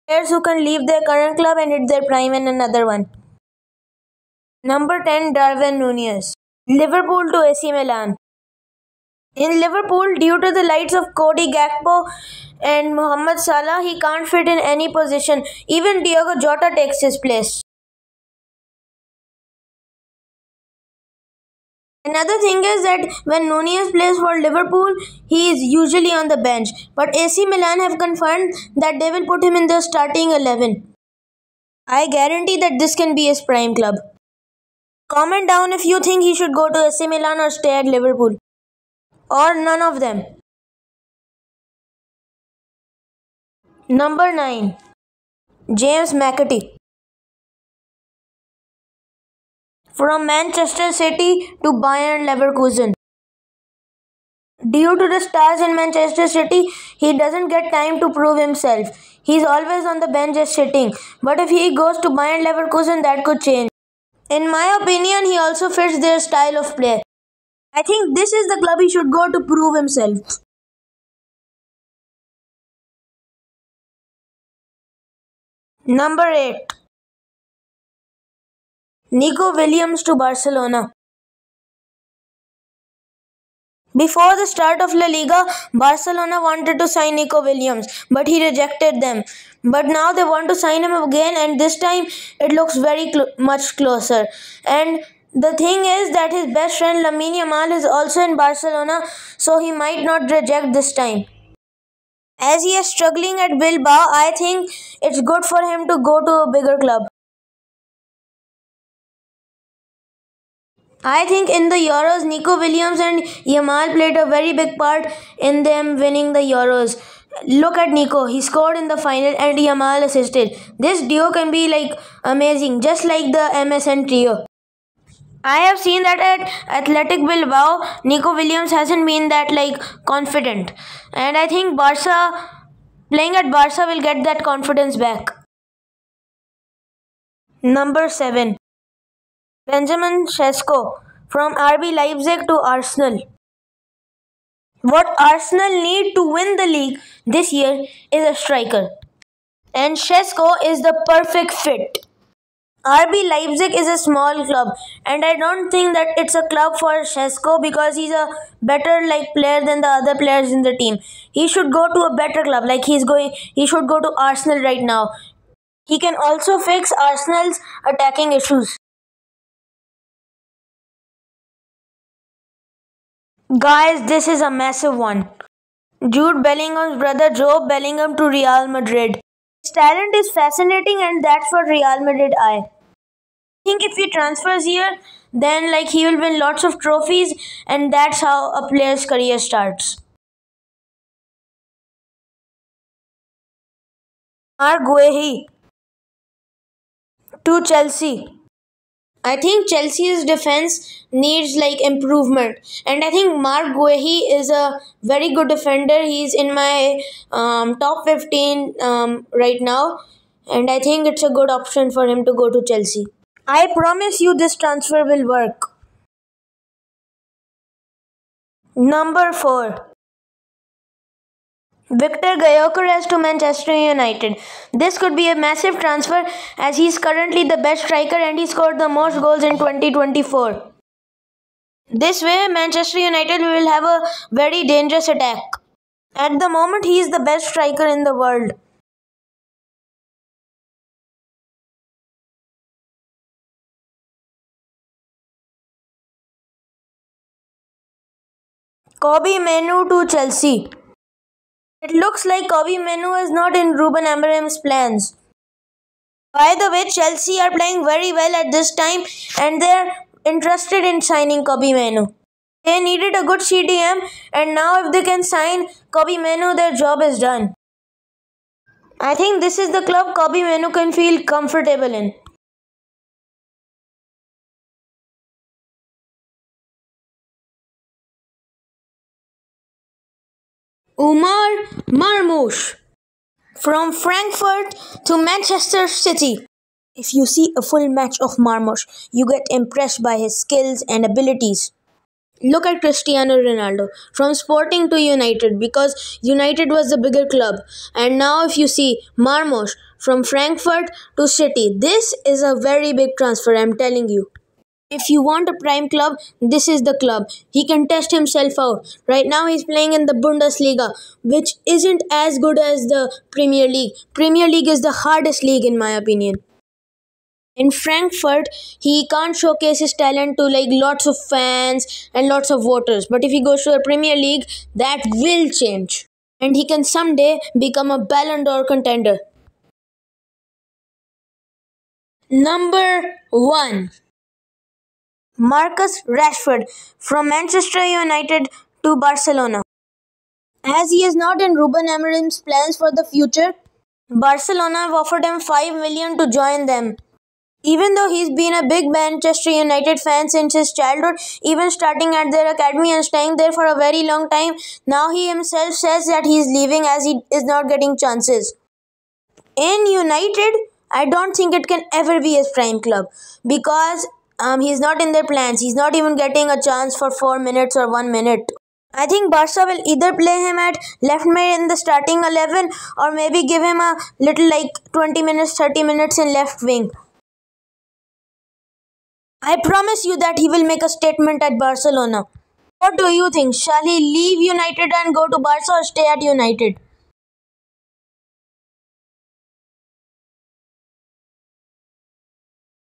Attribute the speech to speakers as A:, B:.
A: Players who can leave their current club and hit their prime in another one. Number 10, Darwin Núñez. Liverpool to AC Milan. In Liverpool, due to the likes of Cody Gakpo and Mohamed Salah, he can't fit in any position. Even Diogo Jota takes his place. Another thing is that when Núñez plays for Liverpool, he is usually on the bench. But AC Milan have confirmed that they will put him in the starting 11. I guarantee that this can be his prime club. Comment down if you think he should go to AC Milan or stay at Liverpool. Or none of them. Number 9. James McAtee. From Manchester City to Bayern Leverkusen. Due to the stars in Manchester City, he doesn't get time to prove himself. He's always on the bench just sitting. But if he goes to Bayern Leverkusen, that could change. In my opinion, he also fits their style of play. I think this is the club he should go to prove himself. Number 8. Nico Williams to Barcelona. Before the start of La Liga, Barcelona wanted to sign Nico Williams, but he rejected them. But now they want to sign him again, and this time it looks very much closer. And the thing is that his best friend Lamine Yamal is also in Barcelona, so he might not reject this time. As he is struggling at Bilbao, I think it's good for him to go to a bigger club. I think in the Euros, Nico Williams and Yamal played a very big part in them winning the Euros. Look at Nico, he scored in the final and Yamal assisted. This duo can be amazing, just like the MSN trio. I have seen that at Athletic Bilbao, Nico Williams hasn't been that confident. And I think playing at Barca will get that confidence back. Number 7. Benjamin Sesko from RB Leipzig to Arsenal. What Arsenal need to win the league this year is a striker. And Sesko is the perfect fit. RB Leipzig is a small club and I don't think that it's a club for Sesko because he's a better player than the other players in the team. He should go to a better club he should go to Arsenal right now. He can also fix Arsenal's attacking issues. Guys, this is a massive one. Jude Bellingham's brother Joe Bellingham to Real Madrid. His talent is fascinating and that's what Real Madrid eye. I think if he transfers here, then he will win lots of trophies and that's how a player's career starts. Marc Guehi to Chelsea. I think Chelsea's defense needs improvement, and I think Marc Guehi is a very good defender. He's in my top 15 right now, and I think it's a good option for him to go to Chelsea. I promise you this transfer will work. Number 4. Victor Gyökeres to Manchester United. This could be a massive transfer as he's currently the best striker and he scored the most goals in 2024. This way, Manchester United will have a very dangerous attack. At the moment, he is the best striker in the world. Kobbie Mainoo to Chelsea. It looks like Kobbie Mainoo is not in Ruben Amorim's plans. By the way, Chelsea are playing very well at this time and they are interested in signing Kobbie Mainoo. They needed a good CDM and now if they can sign Kobbie Mainoo, their job is done. I think this is the club Kobbie Mainoo can feel comfortable in. Umar Marmoush from Frankfurt to Manchester City. If you see a full match of Marmoush, you get impressed by his skills and abilities. Look at Cristiano Ronaldo from Sporting to United because United was the bigger club. And now, if you see Marmos from Frankfurt to City, this is a very big transfer, I'm telling you. If you want a prime club, this is the club. He can test himself out. Right now, he's playing in the Bundesliga, which isn't as good as the Premier League. Premier League is the hardest league, in my opinion. In Frankfurt, he can't showcase his talent to like lots of fans and lots of voters. But if he goes to the Premier League, that will change. And he can someday become a Ballon d'Or contender. Number 1. Marcus Rashford from Manchester United to Barcelona. As he is not in Ruben Amorim's plans for the future, Barcelona have offered him 5 million to join them. Even though he's been a big Manchester United fan since his childhood, even starting at their academy and staying there for a very long time, now he himself says that he's leaving as he is not getting chances. In United, I don't think it can ever be his prime club because he's not in their plans. He's not even getting a chance for 4 minutes or 1 minute. I think Barca will either play him at left mid in the starting 11 or maybe give him a little like 20 minutes, 30 minutes in left wing. I promise you that he will make a statement at Barcelona. What do you think? Shall he leave United and go to Barca or stay at United?